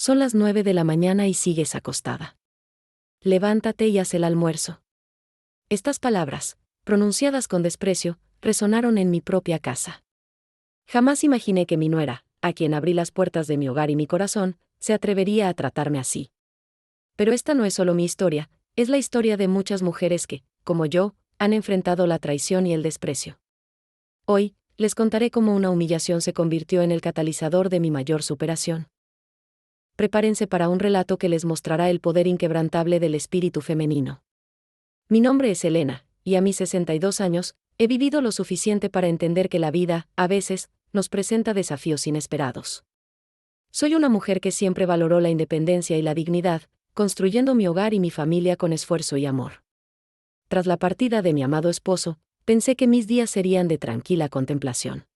Son las 9 de la mañana y sigues acostada. Levántate y haz el almuerzo. Estas palabras, pronunciadas con desprecio, resonaron en mi propia casa. Jamás imaginé que mi nuera, a quien abrí las puertas de mi hogar y mi corazón, se atrevería a tratarme así. Pero esta no es solo mi historia, es la historia de muchas mujeres que, como yo, han enfrentado la traición y el desprecio. Hoy, les contaré cómo una humillación se convirtió en el catalizador de mi mayor superación. Prepárense para un relato que les mostrará el poder inquebrantable del espíritu femenino. Mi nombre es Elena, y a mis 62 años, he vivido lo suficiente para entender que la vida, a veces, nos presenta desafíos inesperados. Soy una mujer que siempre valoró la independencia y la dignidad, construyendo mi hogar y mi familia con esfuerzo y amor. Tras la partida de mi amado esposo, pensé que mis días serían de tranquila contemplación.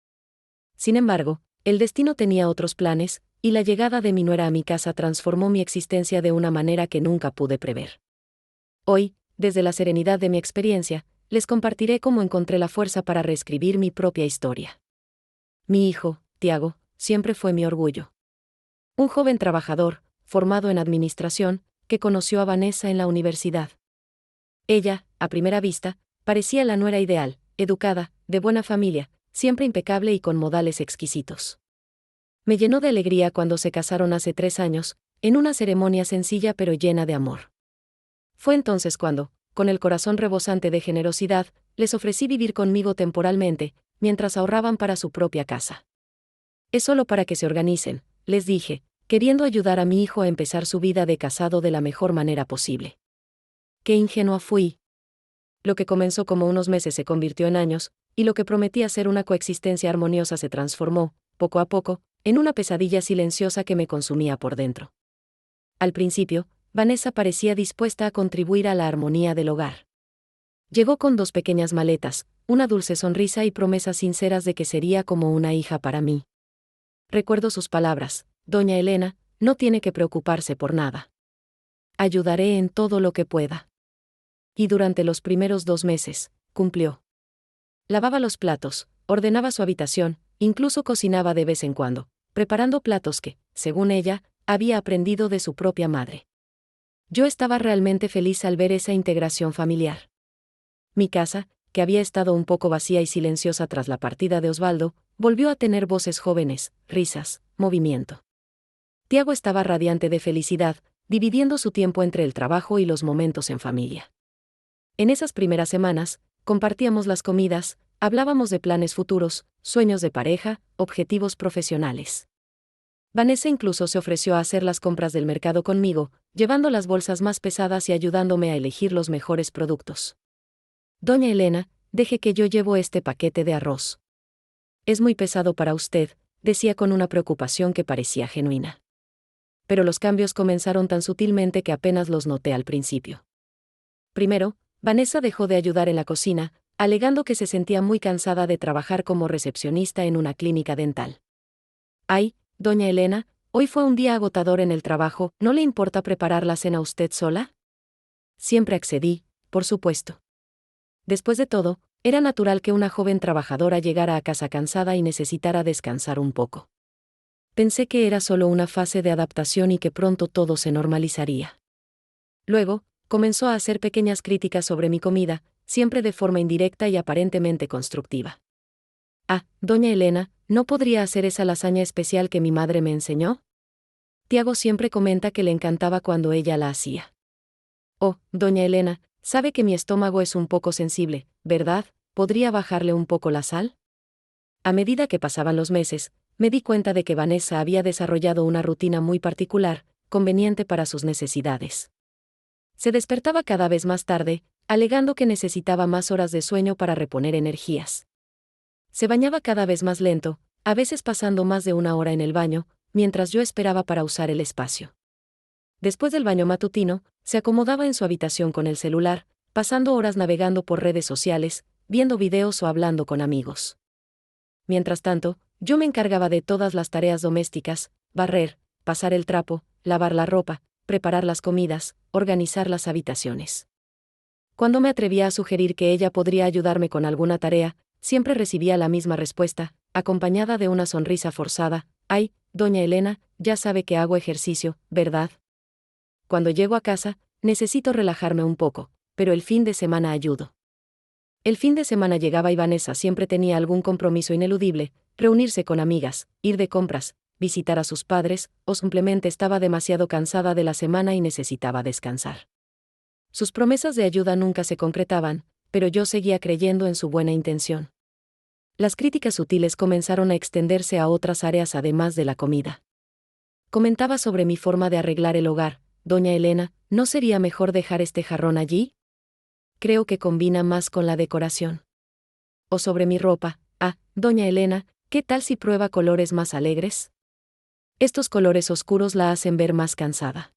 Sin embargo, el destino tenía otros planes, y la llegada de mi nuera a mi casa transformó mi existencia de una manera que nunca pude prever. Hoy, desde la serenidad de mi experiencia, les compartiré cómo encontré la fuerza para reescribir mi propia historia. Mi hijo, Tiago, siempre fue mi orgullo. Un joven trabajador, formado en administración, que conoció a Vanessa en la universidad. Ella, a primera vista, parecía la nuera ideal, educada, de buena familia, siempre impecable y con modales exquisitos. Me llenó de alegría cuando se casaron hace 3 años, en una ceremonia sencilla pero llena de amor. Fue entonces cuando, con el corazón rebosante de generosidad, les ofrecí vivir conmigo temporalmente, mientras ahorraban para su propia casa. Es solo para que se organicen, les dije, queriendo ayudar a mi hijo a empezar su vida de casado de la mejor manera posible. Qué ingenua fui. Lo que comenzó como unos meses se convirtió en años, y lo que prometía ser una coexistencia armoniosa se transformó, poco a poco, en una pesadilla silenciosa que me consumía por dentro. Al principio, Vanessa parecía dispuesta a contribuir a la armonía del hogar. Llegó con 2 pequeñas maletas, una dulce sonrisa y promesas sinceras de que sería como una hija para mí. Recuerdo sus palabras: Doña Elena, no tiene que preocuparse por nada. Ayudaré en todo lo que pueda. Y durante los primeros 2 meses, cumplió. Lavaba los platos, ordenaba su habitación, incluso cocinaba de vez en cuando, preparando platos que, según ella, había aprendido de su propia madre. Yo estaba realmente feliz al ver esa integración familiar. Mi casa, que había estado un poco vacía y silenciosa tras la partida de Osvaldo, volvió a tener voces jóvenes, risas, movimiento. Tiago estaba radiante de felicidad, dividiendo su tiempo entre el trabajo y los momentos en familia. En esas primeras semanas, compartíamos las comidas, hablábamos de planes futuros, sueños de pareja, objetivos profesionales. Vanessa incluso se ofreció a hacer las compras del mercado conmigo, llevando las bolsas más pesadas y ayudándome a elegir los mejores productos. Doña Elena, deje que yo llevo este paquete de arroz. Es muy pesado para usted, decía con una preocupación que parecía genuina. Pero los cambios comenzaron tan sutilmente que apenas los noté al principio. Primero, Vanessa dejó de ayudar en la cocina, alegando que se sentía muy cansada de trabajar como recepcionista en una clínica dental. Ay, doña Elena, hoy fue un día agotador en el trabajo, ¿no le importa preparar la cena usted sola? Siempre accedí, por supuesto. Después de todo, era natural que una joven trabajadora llegara a casa cansada y necesitara descansar un poco. Pensé que era solo una fase de adaptación y que pronto todo se normalizaría. Luego, comenzó a hacer pequeñas críticas sobre mi comida, siempre de forma indirecta y aparentemente constructiva. Ah, doña Elena, ¿no podría hacer esa lasaña especial que mi madre me enseñó? Tiago siempre comenta que le encantaba cuando ella la hacía. Oh, doña Elena, sabe que mi estómago es un poco sensible, ¿verdad? ¿Podría bajarle un poco la sal? A medida que pasaban los meses, me di cuenta de que Vanessa había desarrollado una rutina muy particular, conveniente para sus necesidades. Se despertaba cada vez más tarde, alegando que necesitaba más horas de sueño para reponer energías. Se bañaba cada vez más lento, a veces pasando más de 1 hora en el baño, mientras yo esperaba para usar el espacio. Después del baño matutino, se acomodaba en su habitación con el celular, pasando horas navegando por redes sociales, viendo videos o hablando con amigos. Mientras tanto, yo me encargaba de todas las tareas domésticas: barrer, pasar el trapo, lavar la ropa, preparar las comidas, organizar las habitaciones. Cuando me atrevía a sugerir que ella podría ayudarme con alguna tarea, siempre recibía la misma respuesta, acompañada de una sonrisa forzada: Ay, doña Elena, ya sabe que hago ejercicio, ¿verdad? Cuando llego a casa, necesito relajarme un poco, pero el fin de semana ayudo. El fin de semana llegaba y Vanessa siempre tenía algún compromiso ineludible, reunirse con amigas, ir de compras, visitar a sus padres, o simplemente estaba demasiado cansada de la semana y necesitaba descansar. Sus promesas de ayuda nunca se concretaban, pero yo seguía creyendo en su buena intención. Las críticas sutiles comenzaron a extenderse a otras áreas además de la comida. Comentaba sobre mi forma de arreglar el hogar. Doña Elena, ¿no sería mejor dejar este jarrón allí? Creo que combina más con la decoración. O sobre mi ropa. Ah, doña Elena, ¿qué tal si prueba colores más alegres? Estos colores oscuros la hacen ver más cansada.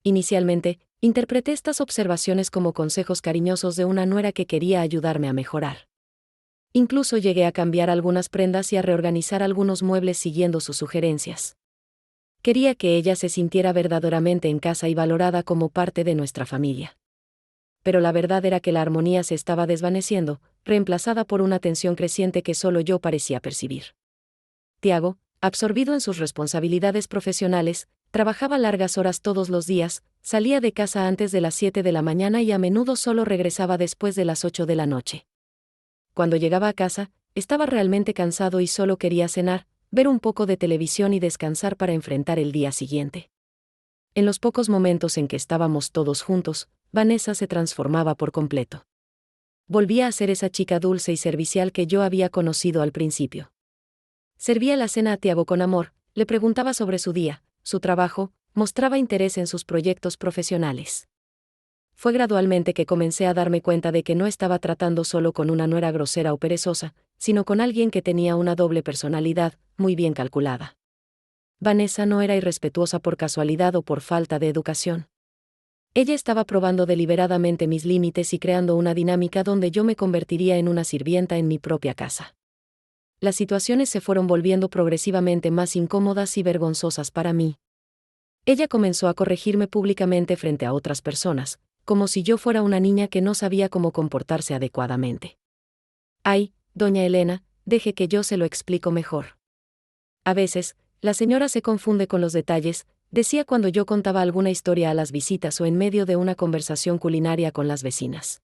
Inicialmente, interpreté estas observaciones como consejos cariñosos de una nuera que quería ayudarme a mejorar. Incluso llegué a cambiar algunas prendas y a reorganizar algunos muebles siguiendo sus sugerencias. Quería que ella se sintiera verdaderamente en casa y valorada como parte de nuestra familia. Pero la verdad era que la armonía se estaba desvaneciendo, reemplazada por una tensión creciente que solo yo parecía percibir. Tiago, absorbido en sus responsabilidades profesionales, trabajaba largas horas todos los días, salía de casa antes de las 7 de la mañana y a menudo solo regresaba después de las 8 de la noche. Cuando llegaba a casa, estaba realmente cansado y solo quería cenar, ver un poco de televisión y descansar para enfrentar el día siguiente. En los pocos momentos en que estábamos todos juntos, Vanessa se transformaba por completo. Volvía a ser esa chica dulce y servicial que yo había conocido al principio. Servía la cena a Tiago con amor, le preguntaba sobre su día, su trabajo, mostraba interés en sus proyectos profesionales. Fue gradualmente que comencé a darme cuenta de que no estaba tratando solo con una nuera grosera o perezosa, sino con alguien que tenía una doble personalidad, muy bien calculada. Vanessa no era irrespetuosa por casualidad o por falta de educación. Ella estaba probando deliberadamente mis límites y creando una dinámica donde yo me convertiría en una sirvienta en mi propia casa. Las situaciones se fueron volviendo progresivamente más incómodas y vergonzosas para mí. Ella comenzó a corregirme públicamente frente a otras personas, como si yo fuera una niña que no sabía cómo comportarse adecuadamente. Ay, doña Elena, deje que yo se lo explico mejor. A veces, la señora se confunde con los detalles, decía cuando yo contaba alguna historia a las visitas o en medio de una conversación culinaria con las vecinas.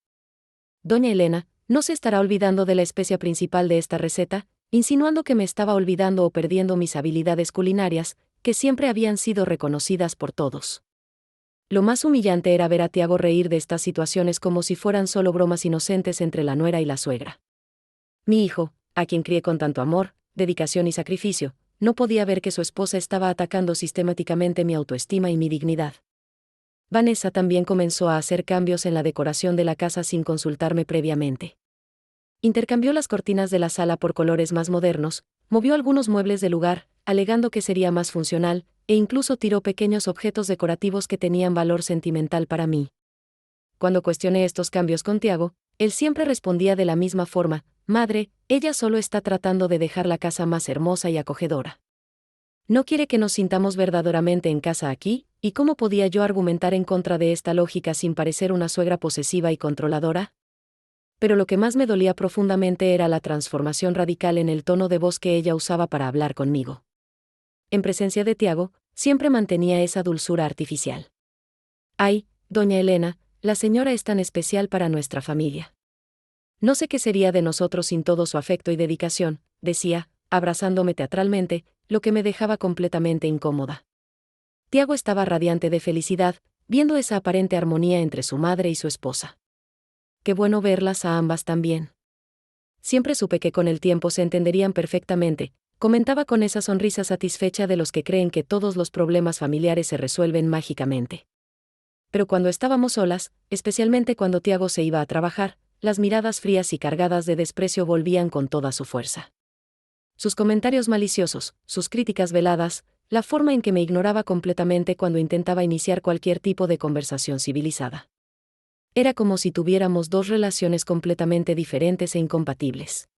Doña Elena, ¿no se estará olvidando de la especia principal de esta receta?, insinuando que me estaba olvidando o perdiendo mis habilidades culinarias, que siempre habían sido reconocidas por todos. Lo más humillante era ver a Tiago reír de estas situaciones como si fueran solo bromas inocentes entre la nuera y la suegra. Mi hijo, a quien crié con tanto amor, dedicación y sacrificio, no podía ver que su esposa estaba atacando sistemáticamente mi autoestima y mi dignidad. Vanessa también comenzó a hacer cambios en la decoración de la casa sin consultarme previamente. Intercambió las cortinas de la sala por colores más modernos, movió algunos muebles del lugar, alegando que sería más funcional, e incluso tiró pequeños objetos decorativos que tenían valor sentimental para mí. Cuando cuestioné estos cambios con Tiago, él siempre respondía de la misma forma: madre, ella solo está tratando de dejar la casa más hermosa y acogedora. ¿No quiere que nos sintamos verdaderamente en casa aquí? ¿Y cómo podía yo argumentar en contra de esta lógica sin parecer una suegra posesiva y controladora? Pero lo que más me dolía profundamente era la transformación radical en el tono de voz que ella usaba para hablar conmigo. En presencia de Tiago, siempre mantenía esa dulzura artificial. Ay, doña Elena, la señora es tan especial para nuestra familia. No sé qué sería de nosotros sin todo su afecto y dedicación, decía, abrazándome teatralmente, lo que me dejaba completamente incómoda. Tiago estaba radiante de felicidad, viendo esa aparente armonía entre su madre y su esposa. Qué bueno verlas a ambas también. Siempre supe que con el tiempo se entenderían perfectamente, comentaba con esa sonrisa satisfecha de los que creen que todos los problemas familiares se resuelven mágicamente. Pero cuando estábamos solas, especialmente cuando Tiago se iba a trabajar, las miradas frías y cargadas de desprecio volvían con toda su fuerza. Sus comentarios maliciosos, sus críticas veladas, la forma en que me ignoraba completamente cuando intentaba iniciar cualquier tipo de conversación civilizada. Era como si tuviéramos dos relaciones completamente diferentes e incompatibles.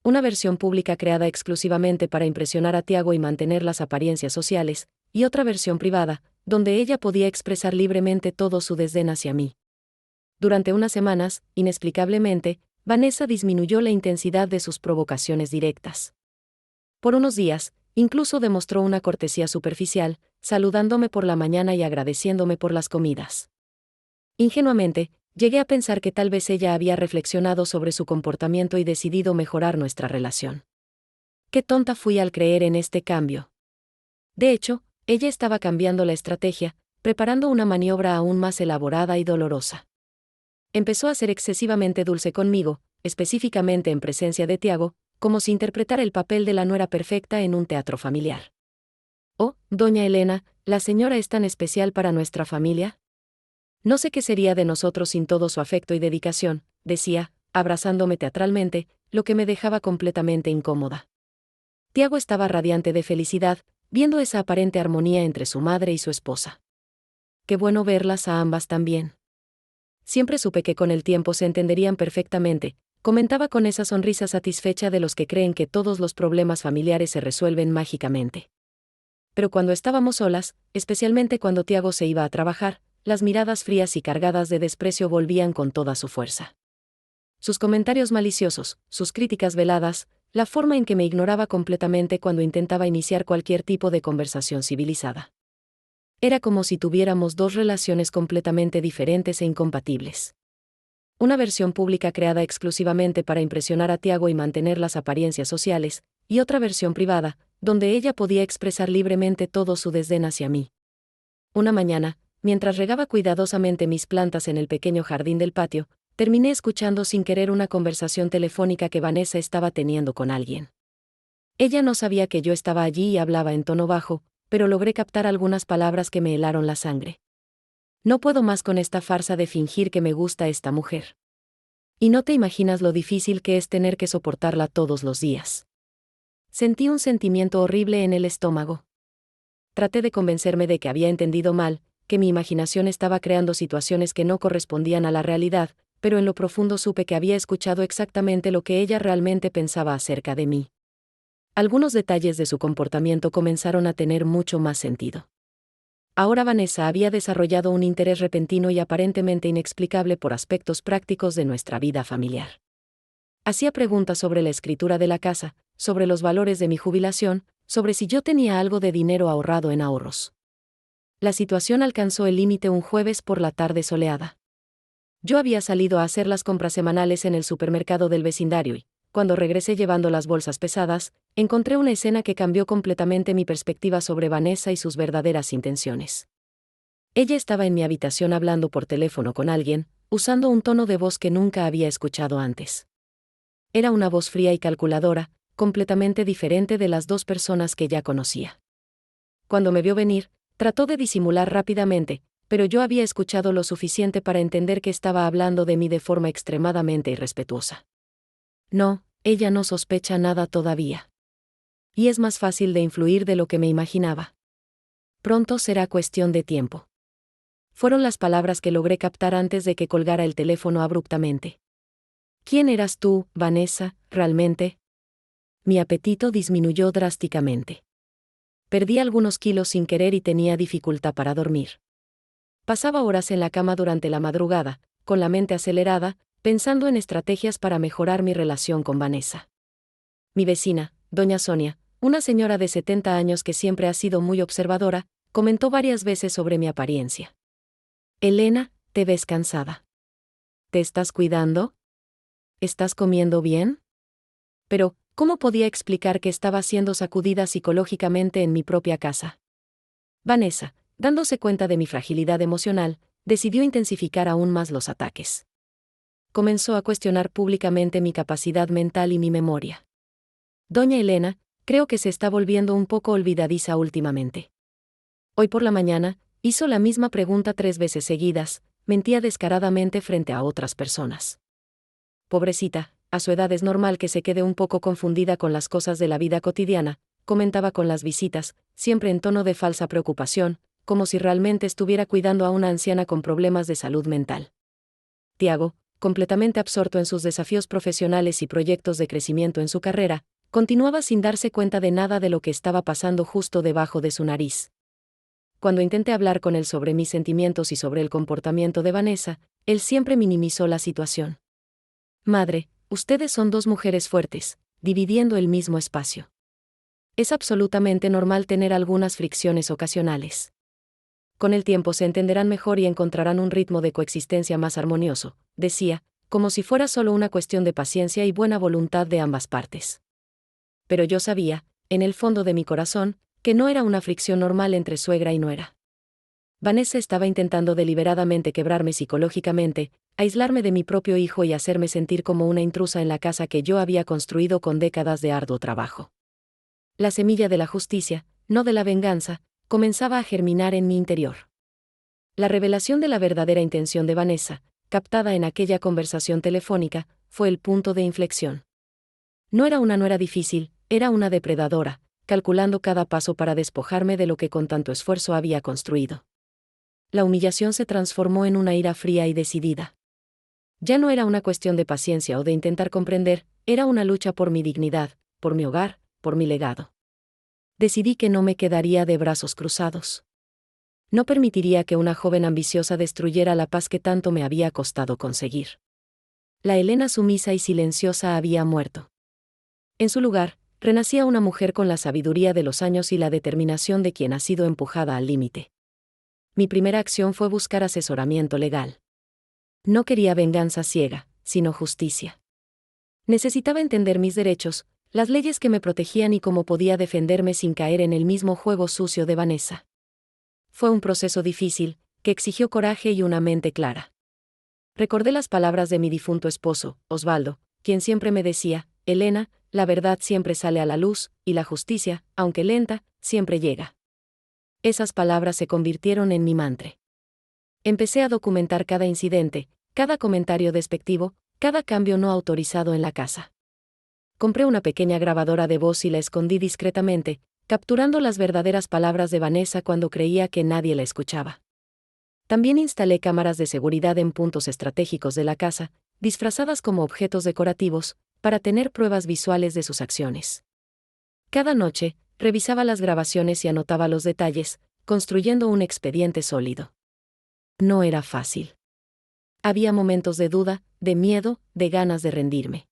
Una versión pública creada exclusivamente para impresionar a Tiago y mantener las apariencias sociales, y otra versión privada, donde ella podía expresar libremente todo su desdén hacia mí. Durante unas semanas, inexplicablemente, Vanessa disminuyó la intensidad de sus provocaciones directas. Por unos días, incluso demostró una cortesía superficial, saludándome por la mañana y agradeciéndome por las comidas. Ingenuamente, llegué a pensar que tal vez ella había reflexionado sobre su comportamiento y decidido mejorar nuestra relación. Qué tonta fui al creer en este cambio. De hecho, ella estaba cambiando la estrategia, preparando una maniobra aún más elaborada y dolorosa. Empezó a ser excesivamente dulce conmigo, específicamente en presencia de Tiago, como si interpretara el papel de la nuera perfecta en un teatro familiar. «Oh, doña Elena, ¿la señora es tan especial para nuestra familia? No sé qué sería de nosotros sin todo su afecto y dedicación», decía, abrazándome teatralmente, lo que me dejaba completamente incómoda. Tiago estaba radiante de felicidad, viendo esa aparente armonía entre su madre y su esposa. Qué bueno verlas a ambas también. Siempre supe que con el tiempo se entenderían perfectamente, comentaba con esa sonrisa satisfecha de los que creen que todos los problemas familiares se resuelven mágicamente. Pero cuando estábamos solas, especialmente cuando Tiago se iba a trabajar, las miradas frías y cargadas de desprecio volvían con toda su fuerza. Sus comentarios maliciosos, sus críticas veladas, la forma en que me ignoraba completamente cuando intentaba iniciar cualquier tipo de conversación civilizada. Era como si tuviéramos dos relaciones completamente diferentes e incompatibles. Una versión pública creada exclusivamente para impresionar a Tiago y mantener las apariencias sociales, y otra versión privada, donde ella podía expresar libremente todo su desdén hacia mí. Una mañana, mientras regaba cuidadosamente mis plantas en el pequeño jardín del patio, terminé escuchando sin querer una conversación telefónica que Vanessa estaba teniendo con alguien. Ella no sabía que yo estaba allí y hablaba en tono bajo, pero logré captar algunas palabras que me helaron la sangre. No puedo más con esta farsa de fingir que me gusta esta mujer. Y no te imaginas lo difícil que es tener que soportarla todos los días. Sentí un sentimiento horrible en el estómago. Traté de convencerme de que había entendido mal, que mi imaginación estaba creando situaciones que no correspondían a la realidad, pero en lo profundo supe que había escuchado exactamente lo que ella realmente pensaba acerca de mí. Algunos detalles de su comportamiento comenzaron a tener mucho más sentido. Ahora Vanessa había desarrollado un interés repentino y aparentemente inexplicable por aspectos prácticos de nuestra vida familiar. Hacía preguntas sobre la escritura de la casa, sobre los valores de mi jubilación, sobre si yo tenía algo de dinero ahorrado en ahorros. La situación alcanzó el límite un jueves por la tarde soleada. Yo había salido a hacer las compras semanales en el supermercado del vecindario y, cuando regresé llevando las bolsas pesadas, encontré una escena que cambió completamente mi perspectiva sobre Vanessa y sus verdaderas intenciones. Ella estaba en mi habitación hablando por teléfono con alguien, usando un tono de voz que nunca había escuchado antes. Era una voz fría y calculadora, completamente diferente de las dos personas que ya conocía. Cuando me vio venir, trató de disimular rápidamente, pero yo había escuchado lo suficiente para entender que estaba hablando de mí de forma extremadamente irrespetuosa. No, ella no sospecha nada todavía. Y es más fácil de influir de lo que me imaginaba. Pronto será cuestión de tiempo. Fueron las palabras que logré captar antes de que colgara el teléfono abruptamente. ¿Quién eras tú, Vanessa, realmente? Mi apetito disminuyó drásticamente. Perdí algunos kilos sin querer y tenía dificultad para dormir. Pasaba horas en la cama durante la madrugada, con la mente acelerada, pensando en estrategias para mejorar mi relación con Vanessa. Mi vecina, doña Sonia, una señora de 70 años que siempre ha sido muy observadora, comentó varias veces sobre mi apariencia. Elena, te ves cansada. ¿Te estás cuidando? ¿Estás comiendo bien? Pero, ¿cómo podía explicar que estaba siendo sacudida psicológicamente en mi propia casa? Vanessa, dándose cuenta de mi fragilidad emocional, decidió intensificar aún más los ataques. Comenzó a cuestionar públicamente mi capacidad mental y mi memoria. Doña Elena, creo que se está volviendo un poco olvidadiza últimamente. Hoy por la mañana, hizo la misma pregunta 3 veces seguidas, mentía descaradamente frente a otras personas. Pobrecita, a su edad es normal que se quede un poco confundida con las cosas de la vida cotidiana, comentaba con las visitas, siempre en tono de falsa preocupación, como si realmente estuviera cuidando a una anciana con problemas de salud mental. Tiago, completamente absorto en sus desafíos profesionales y proyectos de crecimiento en su carrera, continuaba sin darse cuenta de nada de lo que estaba pasando justo debajo de su nariz. Cuando intenté hablar con él sobre mis sentimientos y sobre el comportamiento de Vanessa, él siempre minimizó la situación. Madre, ustedes son dos mujeres fuertes, dividiendo el mismo espacio. Es absolutamente normal tener algunas fricciones ocasionales. Con el tiempo se entenderán mejor y encontrarán un ritmo de coexistencia más armonioso, decía, como si fuera solo una cuestión de paciencia y buena voluntad de ambas partes. Pero yo sabía, en el fondo de mi corazón, que no era una fricción normal entre suegra y nuera. Vanessa estaba intentando deliberadamente quebrarme psicológicamente, aislarme de mi propio hijo y hacerme sentir como una intrusa en la casa que yo había construido con décadas de arduo trabajo. La semilla de la justicia, no de la venganza, comenzaba a germinar en mi interior. La revelación de la verdadera intención de Vanessa, captada en aquella conversación telefónica, fue el punto de inflexión. No era una nuera difícil, era una depredadora, calculando cada paso para despojarme de lo que con tanto esfuerzo había construido. La humillación se transformó en una ira fría y decidida. Ya no era una cuestión de paciencia o de intentar comprender, era una lucha por mi dignidad, por mi hogar, por mi legado. Decidí que no me quedaría de brazos cruzados. No permitiría que una joven ambiciosa destruyera la paz que tanto me había costado conseguir. La Elena sumisa y silenciosa había muerto. En su lugar, renacía una mujer con la sabiduría de los años y la determinación de quien ha sido empujada al límite. Mi primera acción fue buscar asesoramiento legal. No quería venganza ciega, sino justicia. Necesitaba entender mis derechos, las leyes que me protegían y cómo podía defenderme sin caer en el mismo juego sucio de Vanessa. Fue un proceso difícil, que exigió coraje y una mente clara. Recordé las palabras de mi difunto esposo, Osvaldo, quien siempre me decía, Elena, la verdad siempre sale a la luz, y la justicia, aunque lenta, siempre llega. Esas palabras se convirtieron en mi mantra. Empecé a documentar cada incidente, cada comentario despectivo, cada cambio no autorizado en la casa. Compré una pequeña grabadora de voz y la escondí discretamente, capturando las verdaderas palabras de Vanessa cuando creía que nadie la escuchaba. También instalé cámaras de seguridad en puntos estratégicos de la casa, disfrazadas como objetos decorativos, para tener pruebas visuales de sus acciones. Cada noche, revisaba las grabaciones y anotaba los detalles, construyendo un expediente sólido. No era fácil. Había momentos de duda, de miedo, de ganas de rendirme.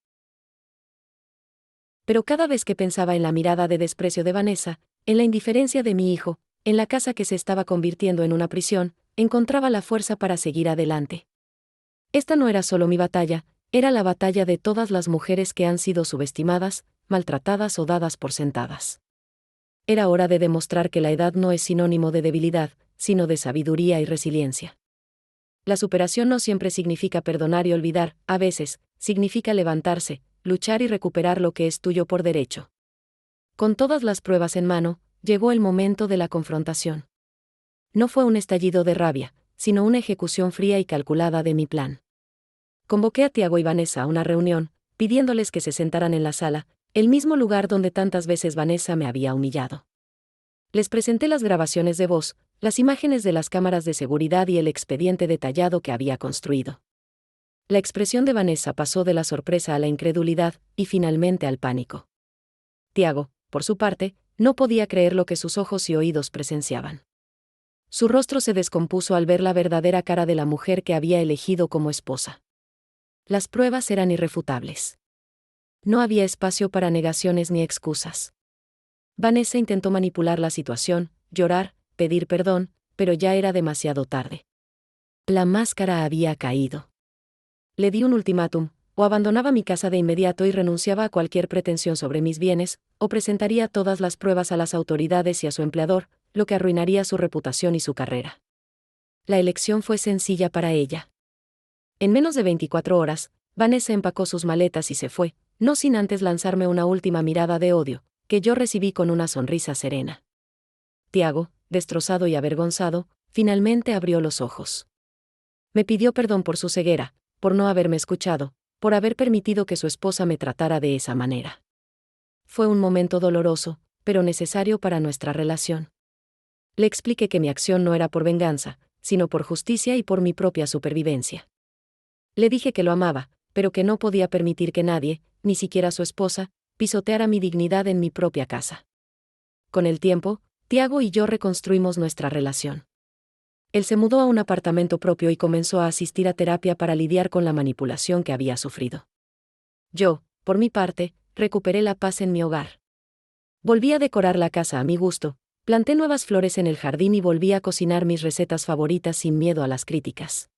Pero cada vez que pensaba en la mirada de desprecio de Vanessa, en la indiferencia de mi hijo, en la casa que se estaba convirtiendo en una prisión, encontraba la fuerza para seguir adelante. Esta no era solo mi batalla, era la batalla de todas las mujeres que han sido subestimadas, maltratadas o dadas por sentadas. Era hora de demostrar que la edad no es sinónimo de debilidad, sino de sabiduría y resiliencia. La superación no siempre significa perdonar y olvidar, a veces, significa levantarse, luchar y recuperar lo que es tuyo por derecho. Con todas las pruebas en mano, llegó el momento de la confrontación. No fue un estallido de rabia, sino una ejecución fría y calculada de mi plan. Convoqué a Tiago y Vanessa a una reunión, pidiéndoles que se sentaran en la sala, el mismo lugar donde tantas veces Vanessa me había humillado. Les presenté las grabaciones de voz, las imágenes de las cámaras de seguridad y el expediente detallado que había construido. La expresión de Vanessa pasó de la sorpresa a la incredulidad, y finalmente al pánico. Tiago, por su parte, no podía creer lo que sus ojos y oídos presenciaban. Su rostro se descompuso al ver la verdadera cara de la mujer que había elegido como esposa. Las pruebas eran irrefutables. No había espacio para negaciones ni excusas. Vanessa intentó manipular la situación, llorar, pedir perdón, pero ya era demasiado tarde. La máscara había caído. Le di un ultimátum: o abandonaba mi casa de inmediato y renunciaba a cualquier pretensión sobre mis bienes, o presentaría todas las pruebas a las autoridades y a su empleador, lo que arruinaría su reputación y su carrera. La elección fue sencilla para ella. En menos de 24 horas, Vanessa empacó sus maletas y se fue, no sin antes lanzarme una última mirada de odio, que yo recibí con una sonrisa serena. Tiago, destrozado y avergonzado, finalmente abrió los ojos. Me pidió perdón por su ceguera, por no haberme escuchado, por haber permitido que su esposa me tratara de esa manera. Fue un momento doloroso, pero necesario para nuestra relación. Le expliqué que mi acción no era por venganza, sino por justicia y por mi propia supervivencia. Le dije que lo amaba, pero que no podía permitir que nadie, ni siquiera su esposa, pisoteara mi dignidad en mi propia casa. Con el tiempo, Tiago y yo reconstruimos nuestra relación. Él se mudó a un apartamento propio y comenzó a asistir a terapia para lidiar con la manipulación que había sufrido. Yo, por mi parte, recuperé la paz en mi hogar. Volví a decorar la casa a mi gusto, planté nuevas flores en el jardín y volví a cocinar mis recetas favoritas sin miedo a las críticas.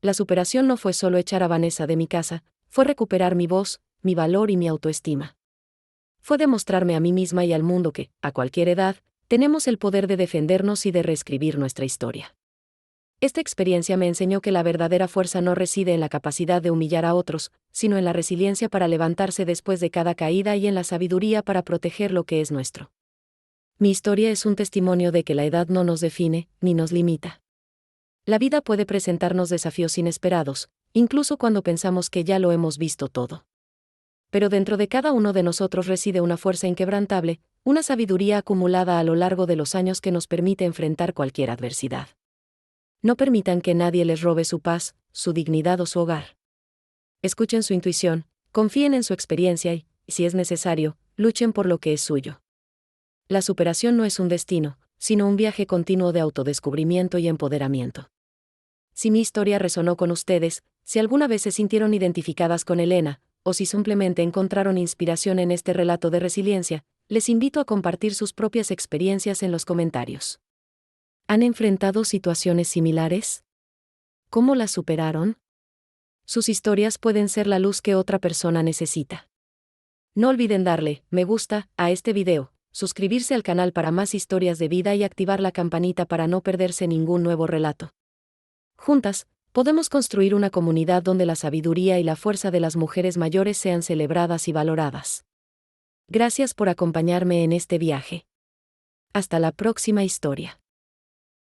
La superación no fue solo echar a Vanessa de mi casa, fue recuperar mi voz, mi valor y mi autoestima. Fue demostrarme a mí misma y al mundo que, a cualquier edad, tenemos el poder de defendernos y de reescribir nuestra historia. Esta experiencia me enseñó que la verdadera fuerza no reside en la capacidad de humillar a otros, sino en la resiliencia para levantarse después de cada caída y en la sabiduría para proteger lo que es nuestro. Mi historia es un testimonio de que la edad no nos define, ni nos limita. La vida puede presentarnos desafíos inesperados, incluso cuando pensamos que ya lo hemos visto todo. Pero dentro de cada uno de nosotros reside una fuerza inquebrantable, una sabiduría acumulada a lo largo de los años que nos permite enfrentar cualquier adversidad. No permitan que nadie les robe su paz, su dignidad o su hogar. Escuchen su intuición, confíen en su experiencia y, si es necesario, luchen por lo que es suyo. La superación no es un destino, sino un viaje continuo de autodescubrimiento y empoderamiento. Si mi historia resonó con ustedes, si alguna vez se sintieron identificadas con Elena, o si simplemente encontraron inspiración en este relato de resiliencia, les invito a compartir sus propias experiencias en los comentarios. ¿Han enfrentado situaciones similares? ¿Cómo las superaron? Sus historias pueden ser la luz que otra persona necesita. No olviden darle me gusta a este video, suscribirse al canal para más historias de vida y activar la campanita para no perderse ningún nuevo relato. Juntas, podemos construir una comunidad donde la sabiduría y la fuerza de las mujeres mayores sean celebradas y valoradas. Gracias por acompañarme en este viaje. Hasta la próxima historia.